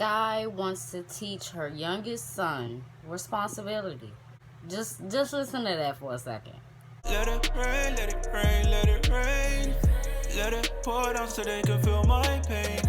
Skyy wants to teach her youngest son responsibility. Just listen to that for a second. Let it rain, let it rain, let it rain. Let it pour down so they can feel my pain.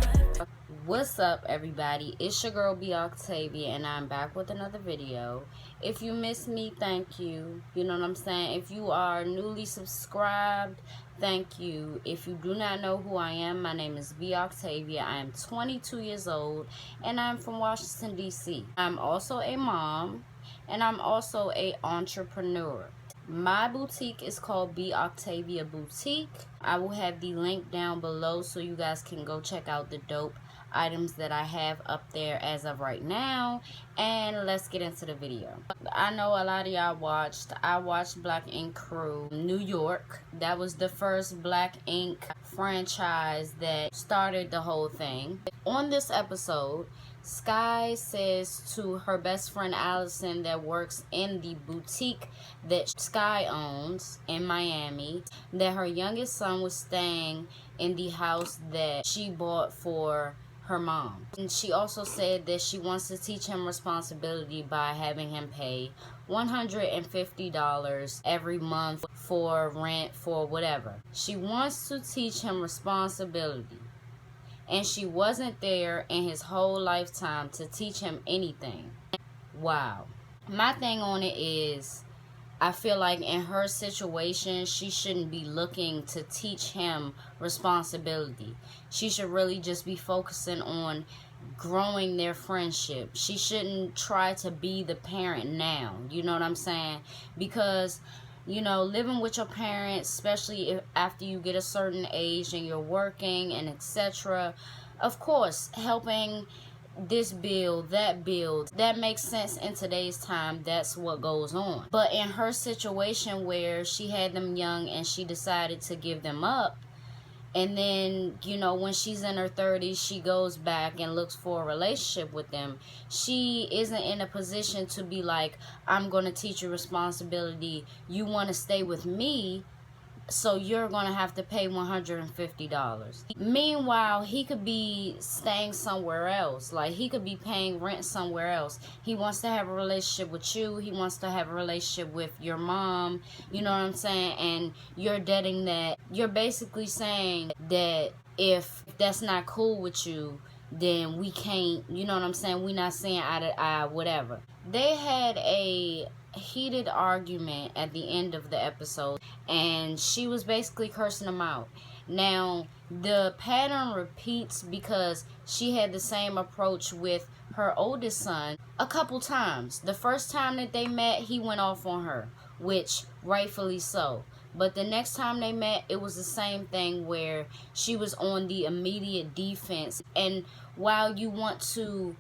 What's up, everybody? It's your girl B Octavia, and I'm back with another video. If you missed me, thank you. You know what I'm saying? If you are newly subscribed, thank you. If you do not know who I am, my name is B Octavia. I am 22 years old, and I'm from Washington, D.C. I'm also a mom, and I'm also an entrepreneur. My boutique is called B Octavia Boutique. I will have the link down below so you guys can go check out the dope items that I have up there as of right now. And let's get into the video. I know a lot of y'all I watched Black Ink Crew New York. That was the first Black Ink franchise that started the whole thing. On this episode, Skyy says to her best friend Allison that works in the boutique that Skyy owns in Miami that her youngest son was staying in the house that she bought for her mom. And she also said that she wants to teach him responsibility by having him pay $150 every month for rent, for whatever. She wants to teach him responsibility. And she wasn't there in his whole lifetime to teach him anything. Wow. My thing on it is, I feel like in her situation, she shouldn't be looking to teach him responsibility. She should really just be focusing on growing their friendship. She shouldn't try to be the parent now. You know what I'm saying? Because, you know, living with your parents, especially if after you get a certain age and you're working and etc., of course, helping this build, that makes sense in today's time. That's what goes on. But in her situation where she had them young and she decided to give them up, and then, you know, when she's in her 30s, she goes back and looks for a relationship with them. She isn't in a position to be like, I'm going to teach you responsibility. You want to stay with me, so you're going to have to pay $150. Meanwhile, he could be staying somewhere else. Like, he could be paying rent somewhere else. He wants to have a relationship with you. He wants to have a relationship with your mom. You know what I'm saying? And you're debting that. You're basically saying that if that's not cool with you, then we can't, you know what I'm saying? We're not seeing eye to eye, whatever. They had a heated argument at the end of the episode, and she was basically cursing him out. Now, the pattern repeats because she had the same approach with her oldest son a couple times. The first time that they met, he went off on her, which rightfully so. But the next time they met, it was the same thing where she was on the immediate defense. And while you want to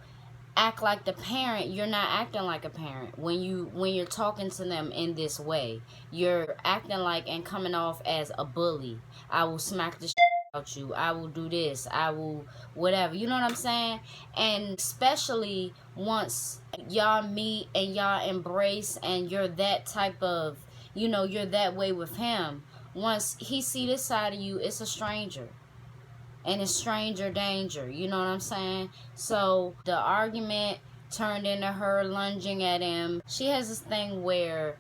act like the parent, you're not acting like a parent when you're talking to them in this way. You're acting like and coming off as a bully. I will smack the shit out you. I will do this. I will whatever. You know what I'm saying? And especially once y'all meet and y'all embrace and you're that type of, you know, you're that way with him. Once he see this side of you, it's a stranger. And it's stranger danger, you know what I'm saying? So the argument turned into her lunging at him. She has this thing where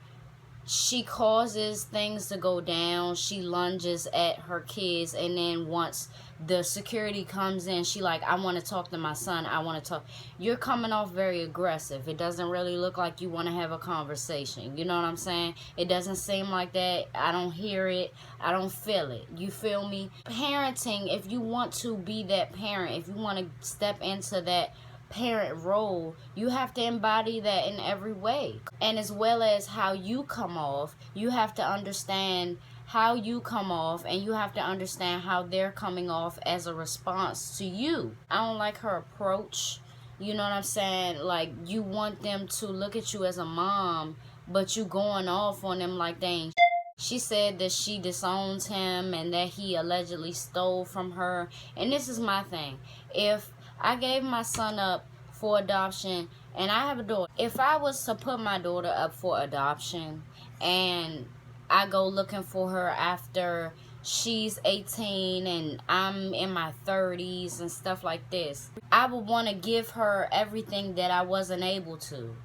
she causes things to go down. She lunges at her kids, and then once the security comes in, she like, I want to talk to my son. I want to talk. You're coming off very aggressive. It doesn't really look like you want to have a conversation. You know what I'm saying? It doesn't seem like that. I don't hear it. I don't feel it. You feel me? Parenting, if you want to be that parent, if you want to step into that parent role, you have to embody that in every way. And as well as how you come off, you have to understand how you come off, and you have to understand how they're coming off as a response to you. I don't like her approach. You know what I'm saying? Like, you want them to look at you as a mom, but you going off on them like they ain't. She said that she disowns him and that he allegedly stole from her. And this is my thing. If I gave my son up for adoption, and I have a daughter, if I was to put my daughter up for adoption and I go looking for her after she's 18 and I'm in my 30s and stuff like this, I would want to give her everything that I wasn't able to,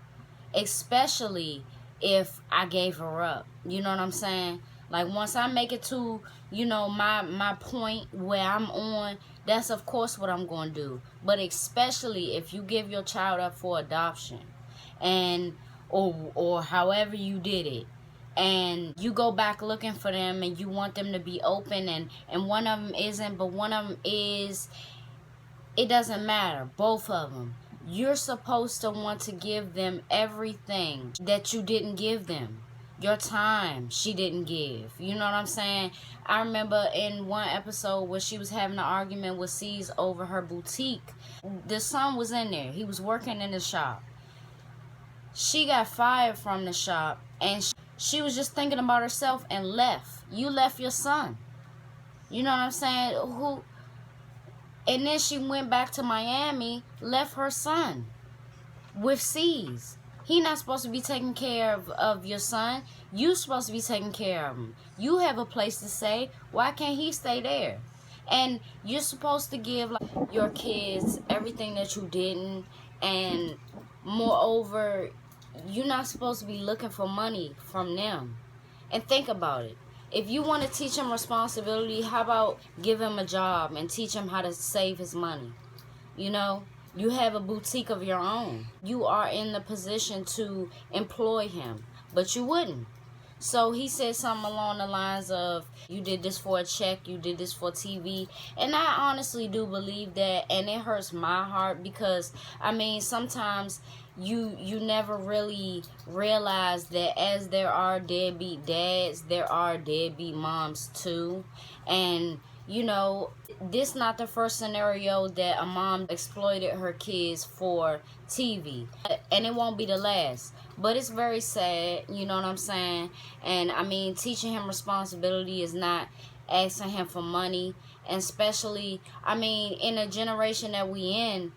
especially if I gave her up. You know what I'm saying? Like, once I make it to, you know, my point where I'm on, that's of course what I'm going to do. But especially if you give your child up for adoption, and or however you did it, and you go back looking for them and you want them to be open, and one of them isn't, but one of them is, it doesn't matter. Both of them. You're supposed to want to give them everything that you didn't give them. Your time, she didn't give. You know what I'm saying? I remember in one episode where she was having an argument with C's over her boutique. The son was in there. He was working in the shop. She got fired from the shop, and she was just thinking about herself and left. You left your son. You know what I'm saying? And then she went back to Miami, left her son with C's. He not supposed to be taking care of your son. You supposed to be taking care of him. You have a place to stay. Why can't he stay there? And you're supposed to give, like, your kids everything that you didn't. And moreover, you're not supposed to be looking for money from them. And think about it. If you want to teach him responsibility, how about give him a job and teach him how to save his money? You know? You have a boutique of your own. You are in the position to employ him, but you wouldn't. So he said something along the lines of, you did this for a check, you did this for TV. And I honestly do believe that, and it hurts my heart because, I mean, sometimes you never really realize that as there are deadbeat dads, there are deadbeat moms too. And you know, this not the first scenario that a mom exploited her kids for TV. And it won't be the last. But it's very sad, you know what I'm saying? And, I mean, teaching him responsibility is not asking him for money. And especially, I mean, in the generation that we in,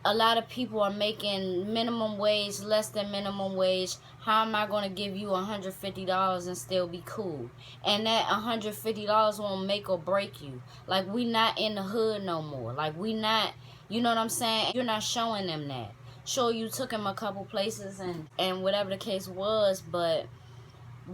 a lot of people are making minimum wage, less than minimum wage. How am I going to give you $150 and still be cool? And that $150 won't make or break you. Like, we not in the hood no more. Like, we not, you know what I'm saying? You're not showing them that. Sure, you took him a couple places and whatever the case was, but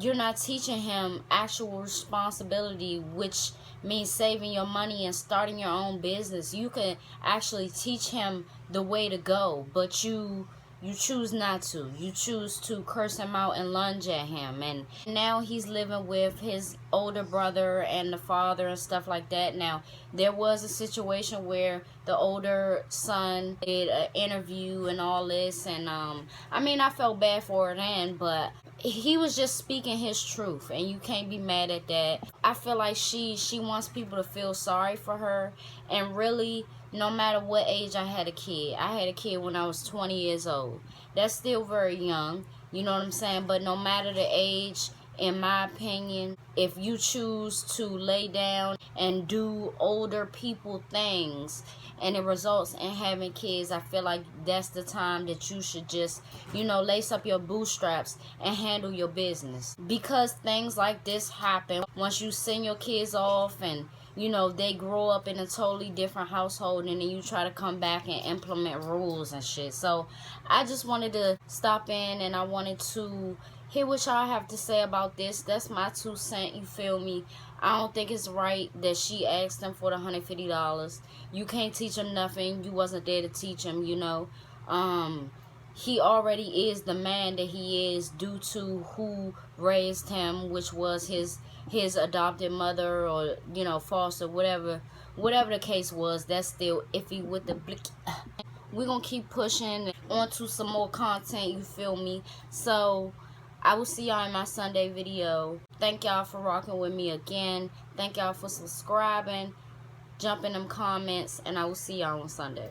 you're not teaching him actual responsibility, which means saving your money and starting your own business. You can actually teach him the way to go, but you choose not to. You choose to curse him out and lunge at him. And now he's living with his older brother and the father and stuff like that. Now, there was a situation where the older son did an interview and all this. And, I mean, I felt bad for it then, but he was just speaking his truth. And you can't be mad at that. I feel like she wants people to feel sorry for her. And really, no matter what age I had a kid when I was 20 years old. That's still very young, you know what I'm saying? But no matter the age, in my opinion, if you choose to lay down and do older people things and it results in having kids, I feel like that's the time that you should just, you know, lace up your bootstraps and handle your business. Because things like this happen once you send your kids off and, you know, they grow up in a totally different household, and then you try to come back and implement rules and shit. So I just wanted to stop in and I wanted to hear what y'all have to say about this. That's my 2 cents, you feel me? I don't think it's right that she asked him for the $150. You can't teach him nothing. You wasn't there to teach him, you know. He already is the man that he is due to who raised him, which was his adopted mother, or, you know, foster, whatever the case was. That's still iffy with the blick. We're gonna keep pushing onto some more content, you feel me? So I will see y'all in my Sunday video. Thank y'all for rocking with me again. Thank y'all for subscribing. Jump in them comments, and I will see y'all on Sunday.